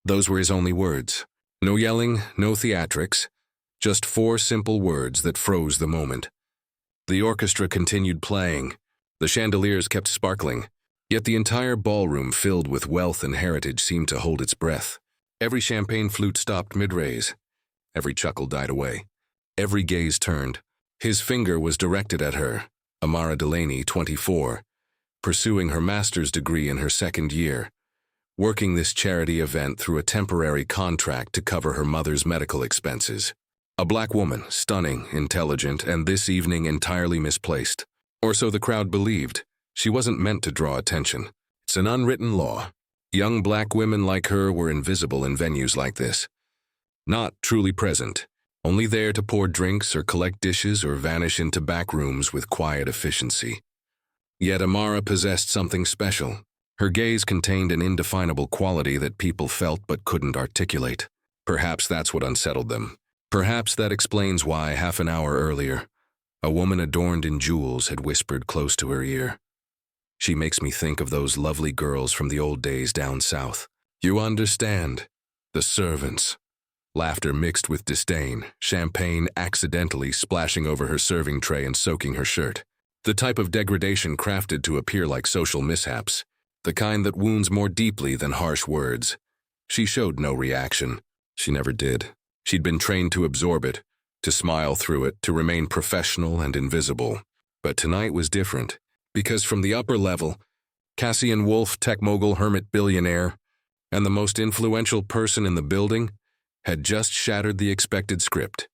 Those were his only words. No yelling, no theatrics, just 4 simple words that froze the moment. The orchestra continued playing. The chandeliers kept sparkling, yet the entire ballroom filled with wealth and heritage seemed to hold its breath. Every champagne flute stopped mid-raise. Every chuckle died away. Every gaze turned. His finger was directed at her, Amara Delaney, 24, pursuing her master's degree in her 2nd year, working this charity event through a temporary contract to cover her mother's medical expenses. A black woman, stunning, intelligent, and this evening entirely misplaced. Or so the crowd believed. She wasn't meant to draw attention. It's an unwritten law. Young black women like her were invisible in venues like this. Not truly present, only there to pour drinks or collect dishes or vanish into back rooms with quiet efficiency. Yet Amara possessed something special. Her gaze contained an indefinable quality that people felt but couldn't articulate. Perhaps that's what unsettled them. Perhaps that explains why, half an hour earlier, a woman adorned in jewels had whispered close to her ear. She makes me think of those lovely girls from the old days down south. You understand. The servants. Laughter mixed with disdain, champagne accidentally splashing over her serving tray and soaking her shirt. The type of degradation crafted to appear like social mishaps. The kind that wounds more deeply than harsh words. She showed no reaction. She never did. She'd been trained to absorb it, to smile through it, to remain professional and invisible. But tonight was different, because from the upper level, Cassian Wolf, tech mogul, hermit, billionaire, and the most influential person in the building, had just shattered the expected script.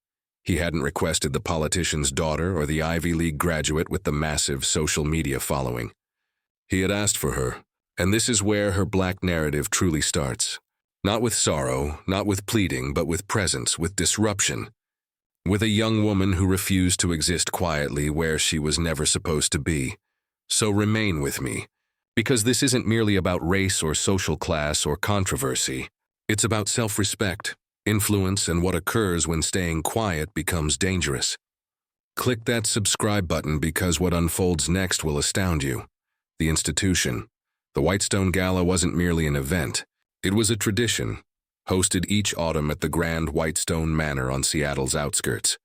He hadn't requested the politician's daughter or the Ivy League graduate with the massive social media following. He had asked for her, and this is where her black narrative truly starts. Not with sorrow, not with pleading, but with presence, with disruption. With a young woman who refused to exist quietly where she was never supposed to be. So remain with me, because this isn't merely about race or social class or controversy. It's about self-respect, influence, and what occurs when staying quiet becomes dangerous. Click that subscribe button because what unfolds next will astound you. The institution. The Whitestone Gala wasn't merely an event. It was a tradition, hosted each autumn at the grand Whitestone Manor on Seattle's outskirts.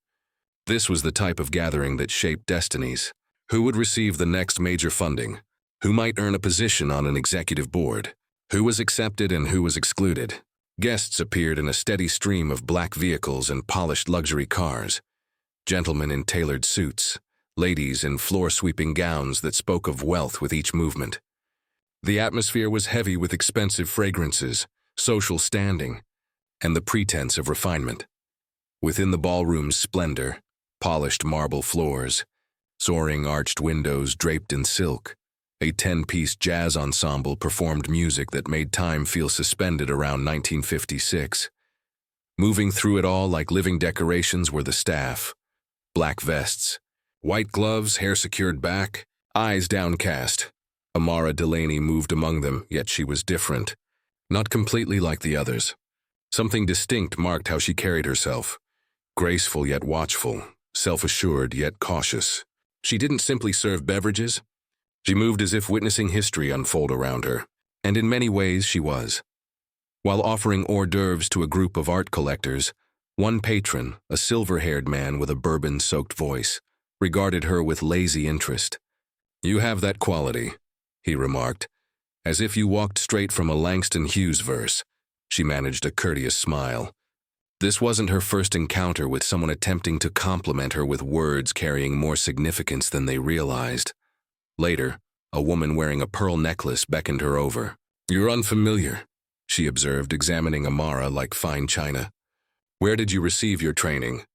This was the type of gathering that shaped destinies. Who would receive the next major funding? Who might earn a position on an executive board? Who was accepted and who was excluded? Guests appeared in a steady stream of black vehicles and polished luxury cars. Gentlemen in tailored suits, ladies in floor-sweeping gowns that spoke of wealth with each movement. The atmosphere was heavy with expensive fragrances, social standing, and the pretense of refinement. Within the ballroom's splendor, polished marble floors, soaring arched windows draped in silk, a 10-piece jazz ensemble performed music that made time feel suspended around 1956. Moving through it all like living decorations were the staff. Black vests, white gloves, hair secured back, eyes downcast. Amara Delaney moved among them, yet she was different. Not completely like the others. Something distinct marked how she carried herself. Graceful yet watchful, self-assured yet cautious. She didn't simply serve beverages. She moved as if witnessing history unfold around her, and in many ways she was. While offering hors d'oeuvres to a group of art collectors, one patron, a silver-haired man with a bourbon-soaked voice, regarded her with lazy interest. "You have that quality," he remarked, as if you walked straight from a Langston Hughes verse. She managed a courteous smile. This wasn't her first encounter with someone attempting to compliment her with words carrying more significance than they realized. Later, a woman wearing a pearl necklace beckoned her over. "You're unfamiliar," she observed, examining Amara like fine china. "Where did you receive your training?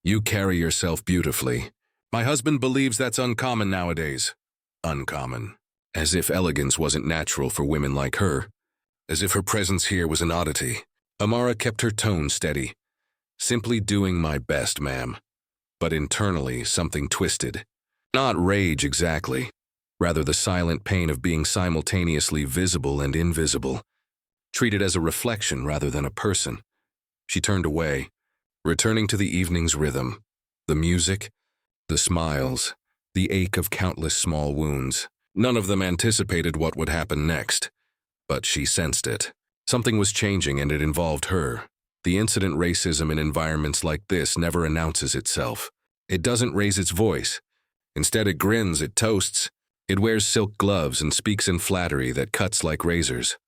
You carry yourself beautifully. My husband believes that's uncommon nowadays." Uncommon. As if elegance wasn't natural for women like her. As if her presence here was an oddity. Amara kept her tone steady. "Simply doing my best, ma'am." But internally, something twisted. Not rage exactly. Rather the silent pain of being simultaneously visible and invisible. Treated as a reflection rather than a person. She turned away, returning to the evening's rhythm. The music, the smiles, the ache of countless small wounds. None of them anticipated what would happen next, but she sensed it. Something was changing and it involved her. The incident racism in environments like this never announces itself. It doesn't raise its voice. Instead it grins, it toasts. It wears silk gloves and speaks in flattery that cuts like razors.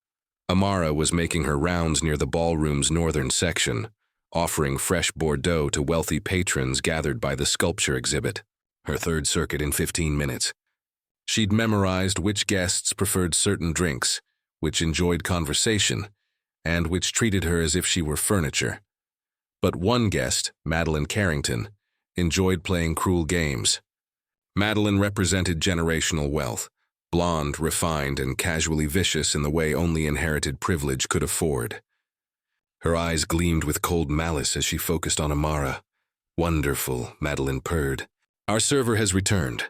Amara was making her rounds near the ballroom's northern section, offering fresh Bordeaux to wealthy patrons gathered by the sculpture exhibit. Her third circuit in 15 minutes. She'd memorized which guests preferred certain drinks, which enjoyed conversation, and which treated her as if she were furniture. But one guest, Madeline Carrington, enjoyed playing cruel games. Madeline represented generational wealth, blonde, refined, and casually vicious in the way only inherited privilege could afford. Her eyes gleamed with cold malice as she focused on Amara. "Wonderful," Madeline purred. "Our server has returned."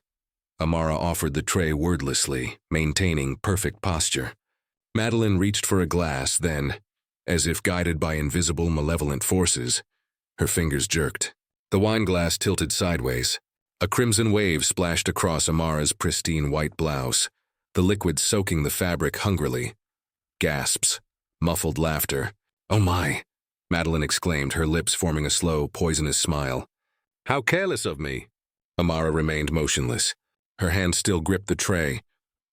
Amara offered the tray wordlessly, maintaining perfect posture. Madeline reached for a glass, then, as if guided by invisible, malevolent forces, her fingers jerked. The wine glass tilted sideways. A crimson wave splashed across Amara's pristine white blouse, the liquid soaking the fabric hungrily. Gasps, muffled laughter. "Oh my," Madeline exclaimed, her lips forming a slow, poisonous smile. "How careless of me." Amara remained motionless. Her hand still gripped the tray,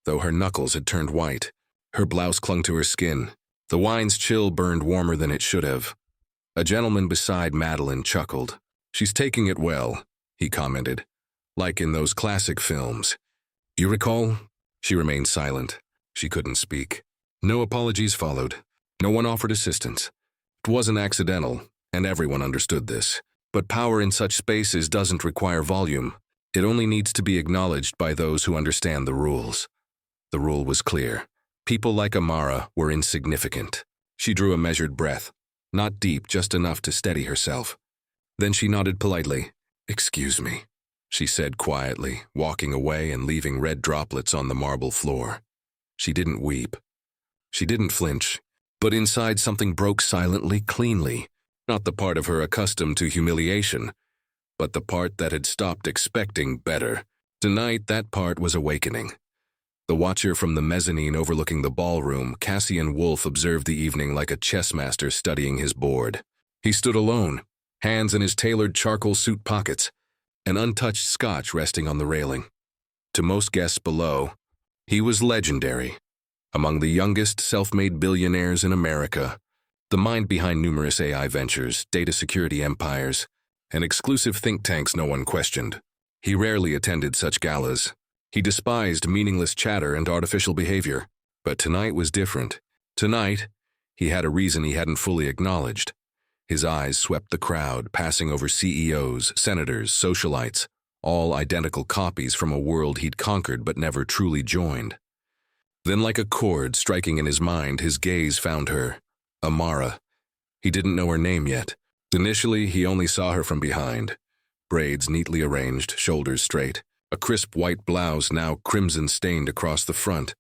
though her knuckles had turned white. Her blouse clung to her skin. The wine's chill burned warmer than it should have. A gentleman beside Madeline chuckled. "She's taking it well," he commented, "like in those classic films. You recall?" She remained silent. She couldn't speak. No apologies followed. No one offered assistance. It wasn't accidental, and everyone understood this. But power in such spaces doesn't require volume. It only needs to be acknowledged by those who understand the rules. The rule was clear. People like Amara were insignificant. She drew a measured breath, not deep, just enough to steady herself. Then she nodded politely. "Excuse me," she said quietly, walking away and leaving red droplets on the marble floor. She didn't weep. She didn't flinch. But inside something broke silently, cleanly. Not the part of her accustomed to humiliation, but the part that had stopped expecting better. Tonight, that part was awakening. The watcher from the mezzanine overlooking the ballroom, Cassian Wolfe, observed the evening like a chess master studying his board. He stood alone, hands in his tailored charcoal suit pockets, an untouched scotch resting on the railing. To most guests below, he was legendary. Among the youngest self-made billionaires in America, the mind behind numerous AI ventures, data security empires, and exclusive think tanks no one questioned. He rarely attended such galas. He despised meaningless chatter and artificial behavior. But tonight was different. Tonight, he had a reason he hadn't fully acknowledged. His eyes swept the crowd, passing over CEOs, senators, socialites, all identical copies from a world he'd conquered but never truly joined. Then, like a chord striking in his mind, his gaze found her. Amara. He didn't know her name yet. Initially, he only saw her from behind. Braids neatly arranged, shoulders straight. A crisp white blouse now crimson-stained across the front.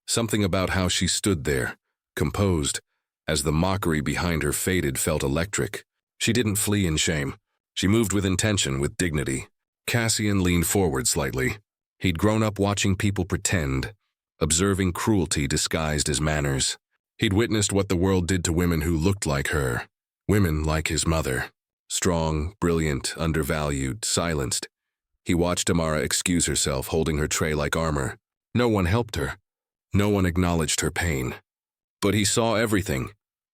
Something about how she stood there, composed, as the mockery behind her faded, felt electric. She didn't flee in shame. She moved with intention, with dignity. Cassian leaned forward slightly. He'd grown up watching people pretend, observing cruelty disguised as manners. He'd witnessed what the world did to women who looked like her. Women like his mother. Strong, brilliant, undervalued, silenced. He watched Amara excuse herself, holding her tray like armor. No one helped her. No one acknowledged her pain. But he saw everything.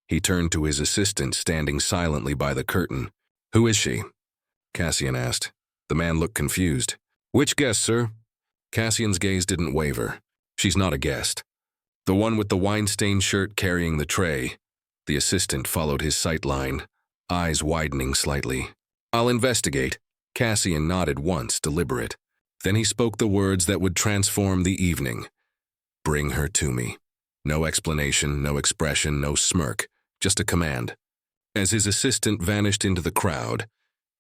He turned to his assistant, standing silently by the curtain. "Who is she?" Cassian asked. The man looked confused. "Which guest, sir?" Cassian's gaze didn't waver. "She's not a guest." The one with the wine-stained shirt carrying the tray. The assistant followed his sightline, eyes widening slightly. "I'll investigate." Cassian nodded once, deliberate. Then he spoke the words that would transform the evening. "Bring her to me." No explanation, no expression, no smirk, just a command. As his assistant vanished into the crowd,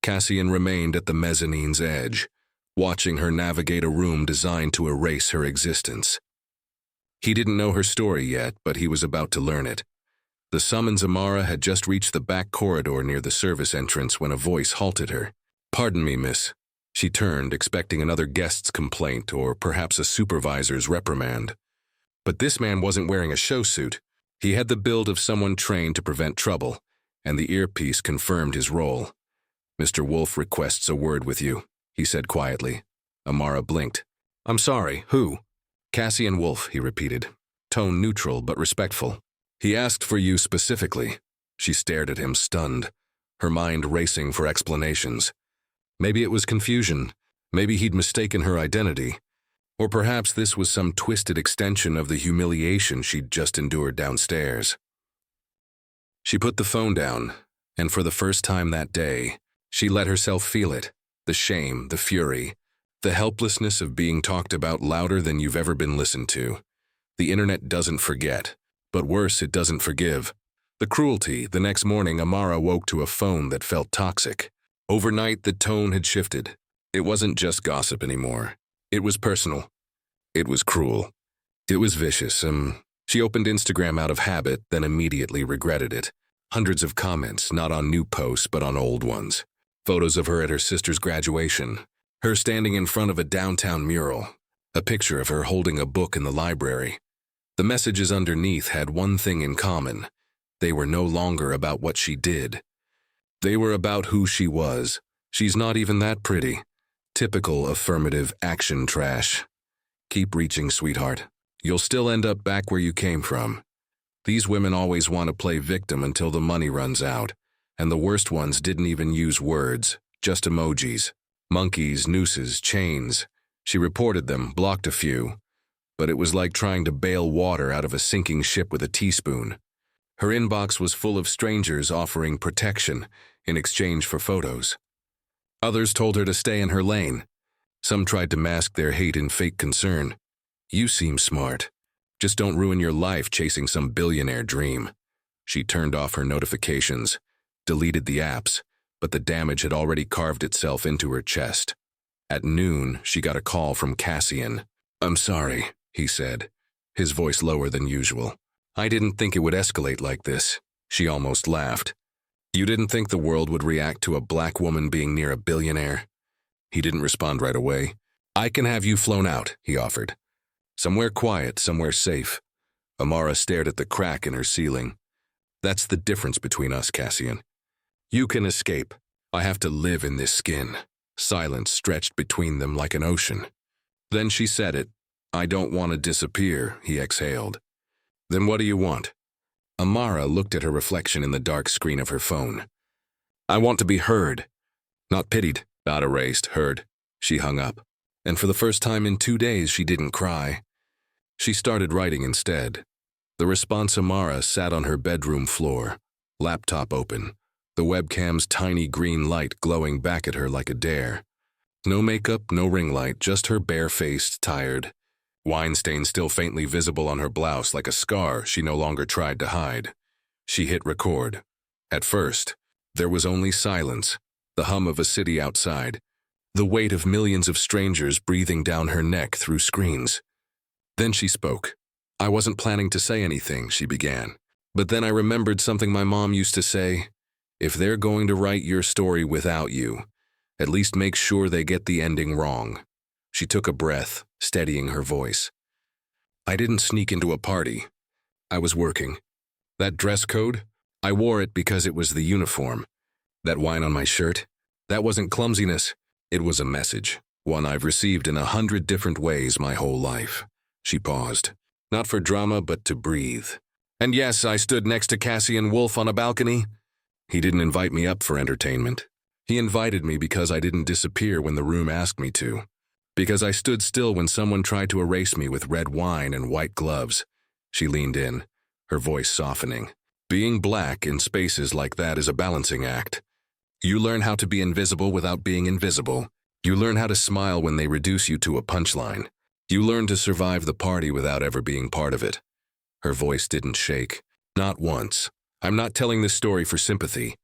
Cassian remained at the mezzanine's edge, watching her navigate a room designed to erase her existence. He didn't know her story yet, but he was about to learn it. The summons Amara had just reached the back corridor near the service entrance when a voice halted her. "Pardon me, miss." She turned, expecting another guest's complaint or perhaps a supervisor's reprimand. But this man wasn't wearing a show suit. He had the build of someone trained to prevent trouble, and the earpiece confirmed his role. "Mr. Wolf requests a word with you," he said quietly. Amara blinked. "I'm sorry, who?" "Cassian Wolf," he repeated, tone neutral but respectful. "He asked for you specifically." She stared at him, stunned, her mind racing for explanations. Maybe it was confusion. Maybe he'd mistaken her identity. Or perhaps this was some twisted extension of the humiliation she'd just endured downstairs. She put the phone down, and for the first time that day, she let herself feel it. The shame, the fury, the helplessness of being talked about louder than you've ever been listened to. The internet doesn't forget, but worse, it doesn't forgive. The cruelty. The next morning, Amara woke to a phone that felt toxic. Overnight, the tone had shifted. It wasn't just gossip anymore. It was personal. It was cruel. It was vicious. She opened Instagram out of habit, then immediately regretted it. Hundreds of comments, not on new posts, but on old ones. Photos of her at her sister's graduation. Her standing in front of a downtown mural. A picture of her holding a book in the library. The messages underneath had one thing in common. They were no longer about what she did. They were about who she was. She's not even that pretty. Typical affirmative action trash. Keep reaching, sweetheart. You'll still end up back where you came from. These women always want to play victim until the money runs out, and the worst ones didn't even use words, just emojis. Monkeys, nooses, chains. She reported them, blocked a few, but it was like trying to bail water out of a sinking ship with a teaspoon. Her inbox was full of strangers offering protection in exchange for photos. Others told her to stay in her lane. Some tried to mask their hate in fake concern. "You seem smart. Just don't ruin your life chasing some billionaire dream." She turned off her notifications, deleted the apps, but the damage had already carved itself into her chest. At noon, she got a call from Cassian. "I'm sorry," he said, his voice lower than usual. "I didn't think it would escalate like this." She almost laughed. "You didn't think the world would react to a black woman being near a billionaire?" He didn't respond right away. "I can have you flown out," he offered. "Somewhere quiet, somewhere safe." Amara stared at the crack in her ceiling. "That's the difference between us, Cassian. You can escape. I have to live in this skin." Silence stretched between them like an ocean. Then she said it. "I don't want to disappear," he exhaled. "Then what do you want?" Amara looked at her reflection in the dark screen of her phone. "I want to be heard. Not pitied, not erased, heard." She hung up. And for the first time in 2 days, she didn't cry. She started writing instead. The response Amara sat on her bedroom floor, laptop open, the webcam's tiny green light glowing back at her like a dare. No makeup, no ring light, just her bare-faced, tired. Wine stain still faintly visible on her blouse like a scar she no longer tried to hide. She hit record. At first, there was only silence, the hum of a city outside, the weight of millions of strangers breathing down her neck through screens. Then she spoke. "I wasn't planning to say anything," she began. "But then I remembered something my mom used to say. If they're going to write your story without you, at least make sure they get the ending wrong." She took a breath, steadying her voice. "I didn't sneak into a party. I was working. That dress code? I wore it because it was the uniform. That wine on my shirt? That wasn't clumsiness. It was a message, one I've received in 100 different ways my whole life." She paused. "Not for drama, but to breathe. And yes, I stood next to Cassian Wolf on a balcony. He didn't invite me up for entertainment. He invited me because I didn't disappear when the room asked me to. Because I stood still when someone tried to erase me with red wine and white gloves." She leaned in, her voice softening. "Being black in spaces like that is a balancing act. You learn how to be invisible without being invisible. You learn how to smile when they reduce you to a punchline. You learn to survive the party without ever being part of it." Her voice didn't shake. "Not once. I'm not telling this story for sympathy.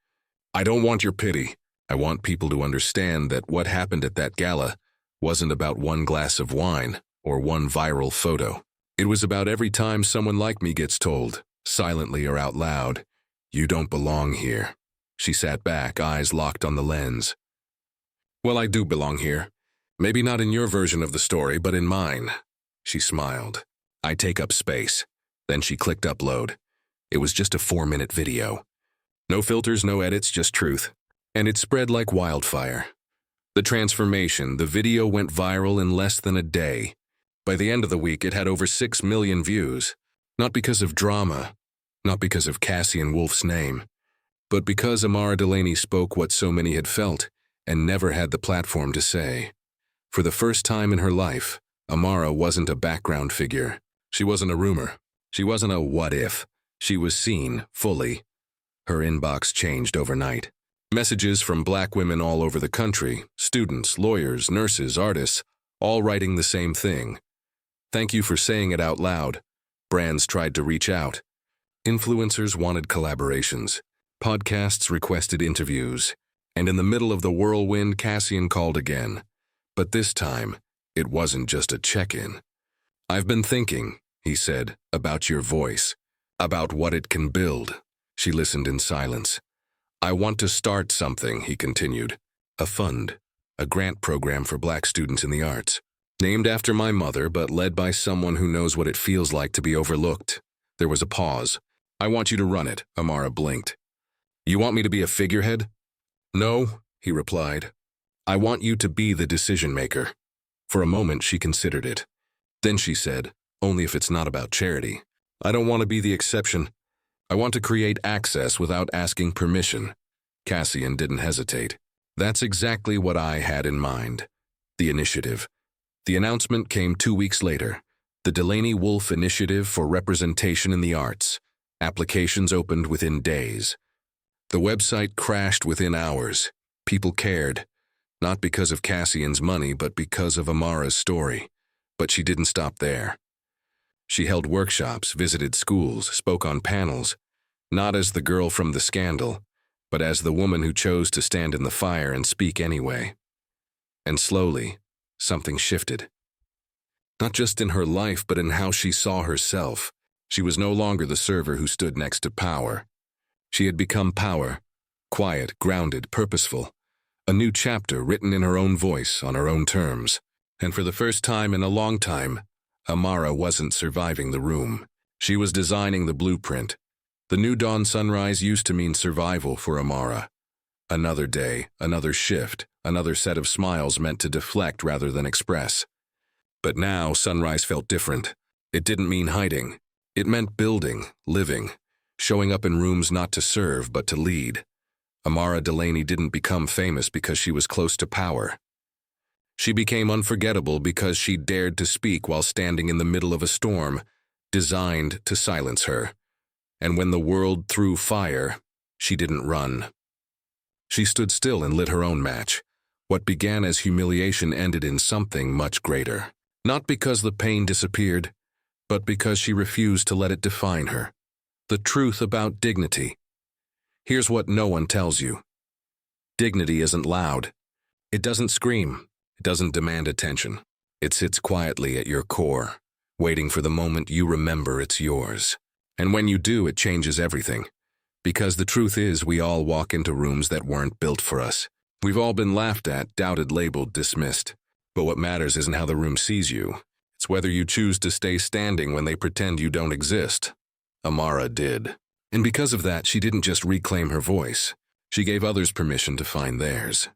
I don't want your pity. I want people to understand that what happened at that gala wasn't about one glass of wine or one viral photo. It was about every time someone like me gets told, silently or out loud, 'You don't belong here.'" She sat back, eyes locked on the lens. "Well, I do belong here. Maybe not in your version of the story, but in mine." She smiled. "I take up space." Then she clicked upload. It was just a 4-minute video. No filters, no edits, just truth. And it spread like wildfire. The transformation, the video went viral in less than a day. By the end of the week, it had over 6 million views. Not because of drama, not because of Cassian Wolf's name, but because Amara Delaney spoke what so many had felt and never had the platform to say. For the first time in her life, Amara wasn't a background figure. She wasn't a rumor. She wasn't a what if. She was seen, fully. Her inbox changed overnight. Messages from Black women all over the country, students, lawyers, nurses, artists, all writing the same thing. Thank you for saying it out loud. Brands tried to reach out. Influencers wanted collaborations. Podcasts requested interviews. And in the middle of the whirlwind, Cassian called again. But this time, it wasn't just a check-in. "I've been thinking," he said, "about your voice, about what it can build." She listened in silence. "I want to start something," he continued. "A fund, a grant program for Black students in the arts. Named after my mother, but led by someone who knows what it feels like to be overlooked." There was a pause. "I want you to run it," Amara blinked. "You want me to be a figurehead?" "No," he replied. "I want you to be the decision-maker." For a moment, she considered it. Then she said, "Only if it's not about charity. I don't want to be the exception. I want to create access without asking permission." Cassian didn't hesitate. "That's exactly what I had in mind. The initiative." The announcement came 2 weeks later. The Delaney Wolf Initiative for Representation in the Arts. Applications opened within days. The website crashed within hours. People cared. Not because of Cassian's money, but because of Amara's story. But she didn't stop there. She held workshops, visited schools, spoke on panels, not as the girl from the scandal, but as the woman who chose to stand in the fire and speak anyway. And slowly, something shifted. Not just in her life, but in how she saw herself. She was no longer the server who stood next to power. She had become power, quiet, grounded, purposeful. A new chapter written in her own voice, on her own terms. And for the first time in a long time, Amara wasn't surviving the room. She was designing the blueprint. The new dawn sunrise used to mean survival for Amara. Another day, another shift, another set of smiles meant to deflect rather than express. But now sunrise felt different. It didn't mean hiding. It meant building, living, showing up in rooms not to serve but to lead. Amara Delaney didn't become famous because she was close to power. She became unforgettable because she dared to speak while standing in the middle of a storm, designed to silence her. And when the world threw fire, she didn't run. She stood still and lit her own match. What began as humiliation ended in something much greater. Not because the pain disappeared, but because she refused to let it define her. The truth about dignity. Here's what no one tells you. Dignity isn't loud. It doesn't scream. It doesn't demand attention. It sits quietly at your core, waiting for the moment you remember it's yours. And when you do, it changes everything. Because the truth is, we all walk into rooms that weren't built for us. We've all been laughed at, doubted, labeled, dismissed. But what matters isn't how the room sees you. It's whether you choose to stay standing when they pretend you don't exist. Amara did. And because of that, she didn't just reclaim her voice. She gave others permission to find theirs.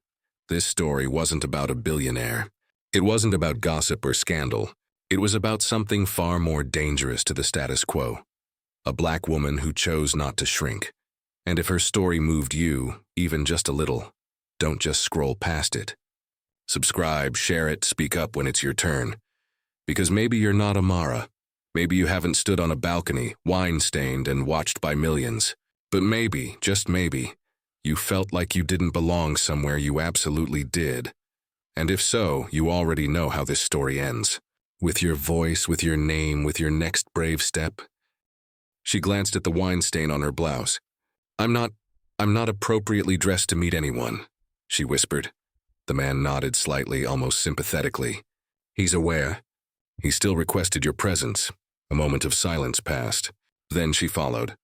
This story wasn't about a billionaire. It wasn't about gossip or scandal. It was about something far more dangerous to the status quo. A Black woman who chose not to shrink. And if her story moved you, even just a little, don't just scroll past it. Subscribe, share it, speak up when it's your turn. Because maybe you're not Amara. Maybe you haven't stood on a balcony, wine-stained and watched by millions. But maybe, just maybe, you felt like you didn't belong somewhere you absolutely did. And if so, you already know how this story ends. With your voice, with your name, with your next brave step. She glanced at the wine stain on her blouse. I'm not appropriately dressed to meet anyone," she whispered. The man nodded slightly, almost sympathetically. "He's aware. He still requested your presence." A moment of silence passed. Then she followed.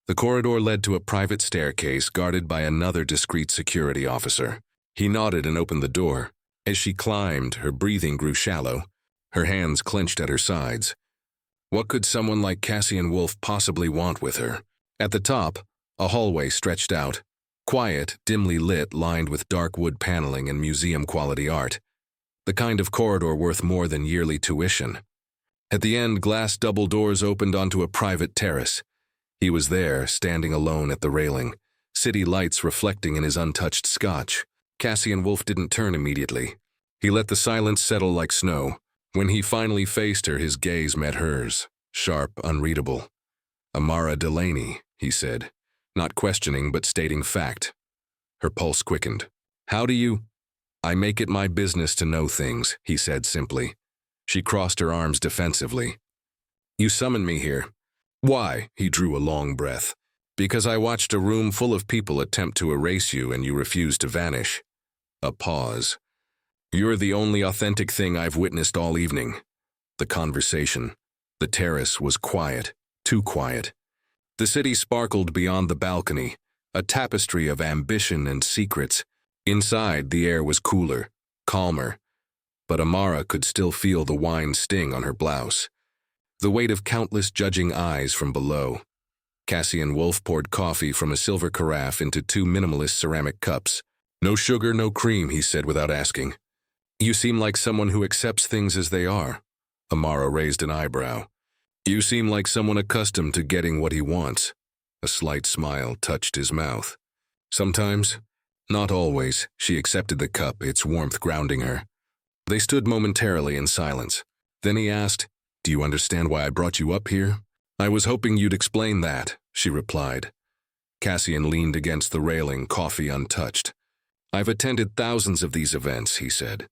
The corridor led to a private staircase guarded by another discreet security officer. He nodded and opened the door. As she climbed, her breathing grew shallow. Her hands clenched at her sides. What could someone like Cassian Wolf possibly want with her? At the top, a hallway stretched out. Quiet, dimly lit, lined with dark wood paneling and museum-quality art. The kind of corridor worth more than yearly tuition. At the end, glass double doors opened onto a private terrace. He was there, standing alone at the railing, city lights reflecting in his untouched scotch. Cassian Wolf didn't turn immediately. He let the silence settle like snow. When he finally faced her, his gaze met hers, sharp, unreadable. "Amara Delaney," he said, not questioning but stating fact. Her pulse quickened. "How do you—" "I make it my business to know things," he said simply. She crossed her arms defensively. "You summoned me here." "Why?" He drew a long breath. "Because I watched a room full of people attempt to erase you and you refused to vanish." A pause. "You're the only authentic thing I've witnessed all evening." The conversation. The terrace was quiet, too quiet. The city sparkled beyond the balcony, a tapestry of ambition and secrets. Inside, the air was cooler, calmer. But Amara could still feel the wine sting on her blouse. The weight of countless judging eyes from below. Cassian Wolf poured coffee from a silver carafe into 2 minimalist ceramic cups. "No sugar, no cream," he said without asking. "You seem like someone who accepts things as they are." Amara raised an eyebrow. "You seem like someone accustomed to getting what he wants." A slight smile touched his mouth. "Sometimes, not always." She accepted the cup, its warmth grounding her. They stood momentarily in silence. Then he asked, "Do you understand why I brought you up here?" "I was hoping you'd explain that," she replied. Cassian leaned against the railing, coffee untouched. "I've attended thousands of these events," he said.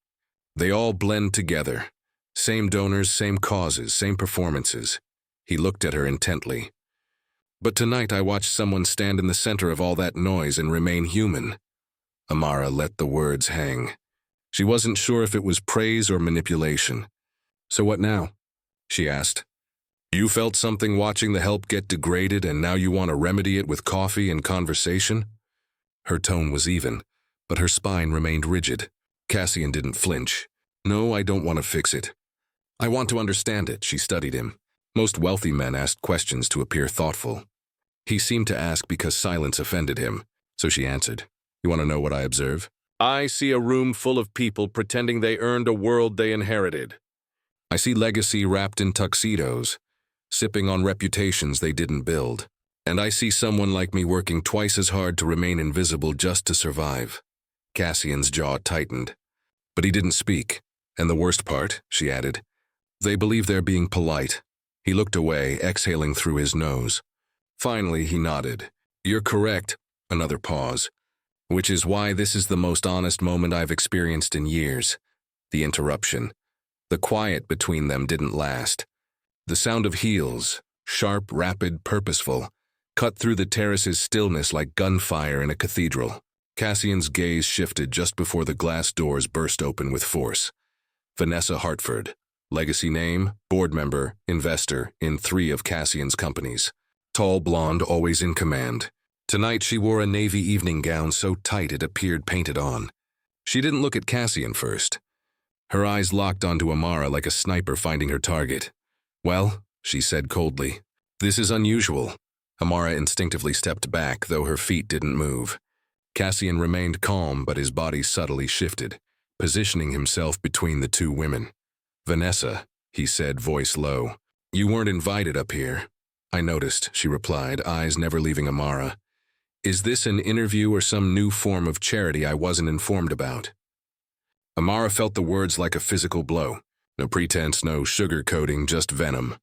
"They all blend together. Same donors, same causes, same performances." He looked at her intently. "But tonight I watched someone stand in the center of all that noise and remain human." Amara let the words hang. She wasn't sure if it was praise or manipulation. "So what now?" she asked. "You felt something watching the help get degraded and now you want to remedy it with coffee and conversation?" Her tone was even, but her spine remained rigid. Cassian didn't flinch. "No, I don't want to fix it. I want to understand it." She studied him. Most wealthy men asked questions to appear thoughtful. He seemed to ask because silence offended him, so she answered. "You want to know what I observe?" "I see a room full of people pretending they earned a world they inherited. I see legacy wrapped in tuxedos, sipping on reputations they didn't build. And I see someone like me working twice as hard to remain invisible just to survive." Cassian's jaw tightened. But he didn't speak. "And the worst part," she added, "they believe they're being polite." He looked away, exhaling through his nose. Finally, he nodded. "You're correct." Another pause. "Which is why this is the most honest moment I've experienced in years." The interruption. The quiet between them didn't last. The sound of heels, sharp, rapid, purposeful, cut through the terrace's stillness like gunfire in a cathedral. Cassian's gaze shifted just before the glass doors burst open with force. Vanessa Hartford. Legacy name, board member, investor in 3 of Cassian's companies. Tall blonde, always in command. Tonight she wore a navy evening gown so tight it appeared painted on. She didn't look at Cassian first. Her eyes locked onto Amara like a sniper finding her target. "Well," she said coldly, "this is unusual." Amara instinctively stepped back, though her feet didn't move. Cassian remained calm, but his body subtly shifted, positioning himself between the 2 women. "Vanessa," he said, voice low, "you weren't invited up here." "I noticed," she replied, eyes never leaving Amara. "Is this an interview or some new form of charity I wasn't informed about?" Amara felt the words like a physical blow. No pretense, no sugarcoating, just venom.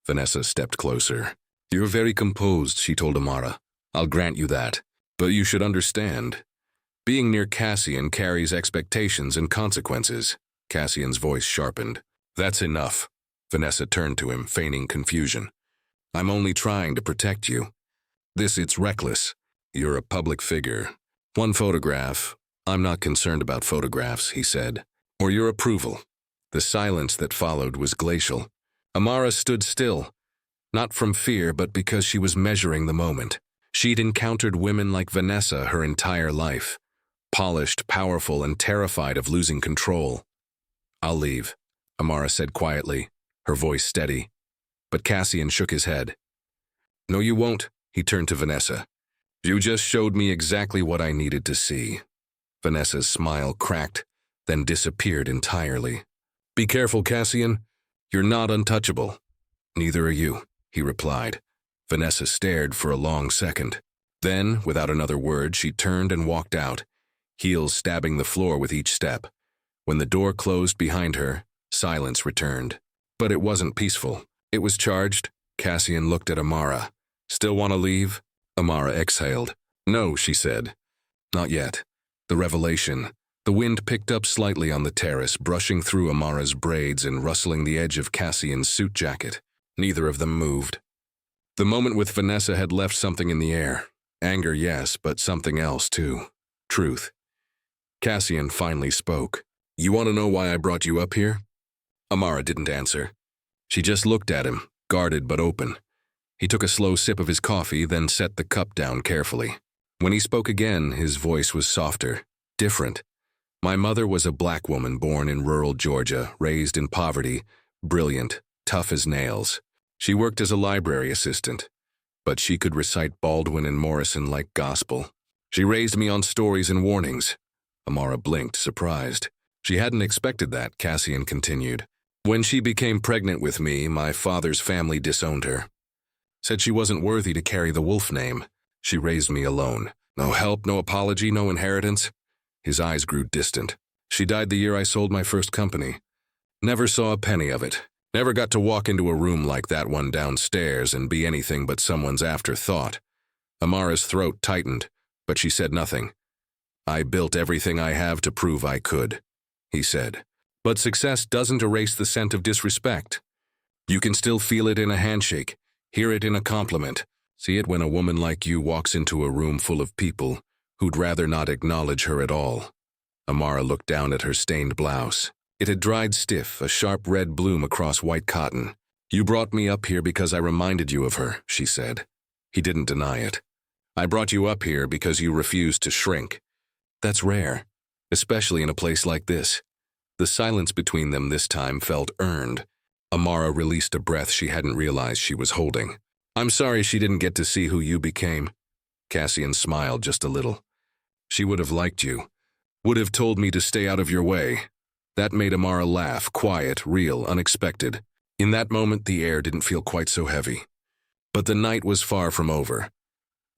Vanessa stepped closer. "You're very composed," she told Amara. "I'll grant you that. But you should understand. Being near Cassian carries expectations and consequences." Cassian's voice sharpened. "That's enough." Vanessa turned to him, feigning confusion. "I'm only trying to protect you. It's reckless. You're a public figure. One photograph. I'm not concerned about photographs," he said. "Or your approval." The silence that followed was glacial. Amara stood still, not from fear, but because she was measuring the moment. She'd encountered women like Vanessa her entire life. Polished, powerful, and terrified of losing control. "I'll leave," Amara said quietly, her voice steady. but Cassian shook his head. No, you won't, he turned to Vanessa. You just showed me exactly what I needed to see. Vanessa's smile cracked, then disappeared entirely. Be careful, Cassian. You're not untouchable. Neither are you, he replied. Vanessa stared for a long second. Then, without another word, she turned and walked out, heels stabbing the floor with each step. When the door closed behind her, silence returned. But it wasn't peaceful. It was charged. Cassian looked at Amara. Still want to leave? Amara exhaled. No, she said. Not yet. The revelation. The wind picked up slightly on the terrace, brushing through Amara's braids and rustling the edge of Cassian's suit jacket. Neither of them moved. The moment with Vanessa had left something in the air. Anger, yes, but something else, too. Truth. Cassian finally spoke. You want to know why I brought you up here? Amara didn't answer. She just looked at him, guarded but open. He took a slow sip of his coffee, then set the cup down carefully. When he spoke again, his voice was softer, different. My mother was a black woman born in rural Georgia, raised in poverty, brilliant, tough as nails. She worked as a library assistant, but she could recite Baldwin and Morrison like gospel. She raised me on stories and warnings. Amara blinked, surprised. She hadn't expected that, Cassian continued. When she became pregnant with me, my father's family disowned her. Said she wasn't worthy to carry the Wolf name. She raised me alone. No help, no apology, no inheritance. His eyes grew distant. She died the year I sold my first company. Never saw a penny of it. Never got to walk into a room like that one downstairs and be anything but someone's afterthought. Amara's throat tightened, but she said nothing. I built everything I have to prove I could, he said. But success doesn't erase the scent of disrespect. You can still feel it in a handshake, hear it in a compliment, see it when a woman like you walks into a room full of people who'd rather not acknowledge her at all. Amara looked down at her stained blouse. It had dried stiff, a sharp red bloom across white cotton. You brought me up here because I reminded you of her, she said. He didn't deny it. I brought you up here because you refused to shrink. That's rare, especially in a place like this. The silence between them this time felt earned. Amara released a breath she hadn't realized she was holding. I'm sorry she didn't get to see who you became. Cassian smiled just a little. She would have liked you. Would have told me to stay out of your way. That made Amara laugh, quiet, real, unexpected. In that moment, the air didn't feel quite so heavy. But the night was far from over.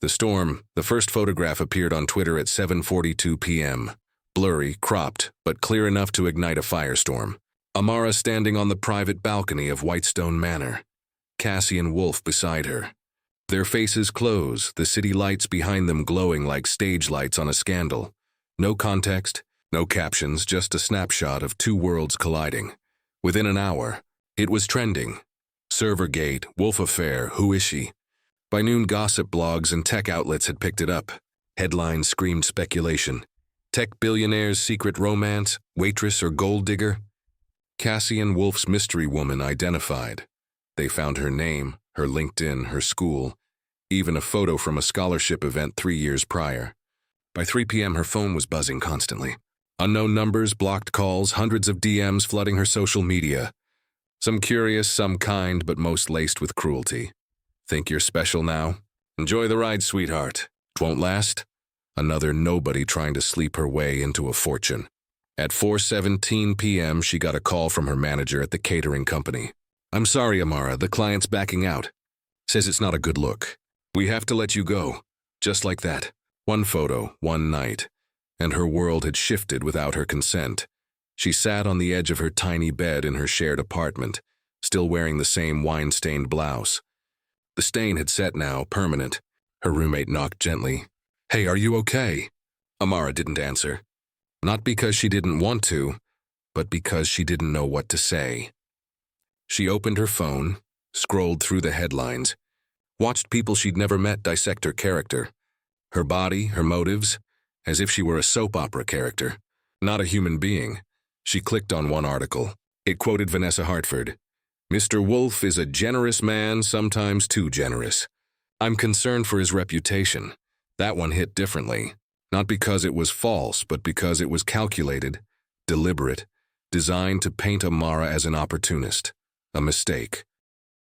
The storm, the first photograph appeared on Twitter at 7:42 p.m. Blurry, cropped, but clear enough to ignite a firestorm. Amara standing on the private balcony of Whitestone Manor. Cassian Wolf beside her. Their faces close, the city lights behind them glowing like stage lights on a scandal. No context, no captions, just a snapshot of two worlds colliding. Within an hour, it was trending. Servergate, Wolf Affair, who is she? By noon, gossip blogs and tech outlets had picked it up. Headlines screamed speculation. Tech billionaire's secret romance, waitress or gold digger? Cassian Wolf's mystery woman identified. They found her name, her LinkedIn, her school, even a photo from a scholarship event 3 years prior. By 3 p.m., her phone was buzzing constantly. Unknown numbers, blocked calls, hundreds of DMs flooding her social media. Some curious, some kind, but most laced with cruelty. Think you're special now? Enjoy the ride, sweetheart. It won't last. Another nobody trying to sleep her way into a fortune. At 4:17 p.m., she got a call from her manager at the catering company. I'm sorry, Amara, the client's backing out. Says it's not a good look. We have to let you go. Just like that. One photo, one night. And her world had shifted without her consent. She sat on the edge of her tiny bed in her shared apartment, still wearing the same wine-stained blouse. The stain had set now, permanent. Her roommate knocked gently. Hey, are you okay? Amara didn't answer. Not because she didn't want to, but because she didn't know what to say. She opened her phone, scrolled through the headlines, watched people she'd never met dissect her character. Her body, her motives, as if she were a soap opera character, not a human being. She clicked on one article. It quoted Vanessa Hartford. Mr. Wolf is a generous man, sometimes too generous. I'm concerned for his reputation. That one hit differently. Not because it was false, but because it was calculated, deliberate, designed to paint Amara as an opportunist. A mistake.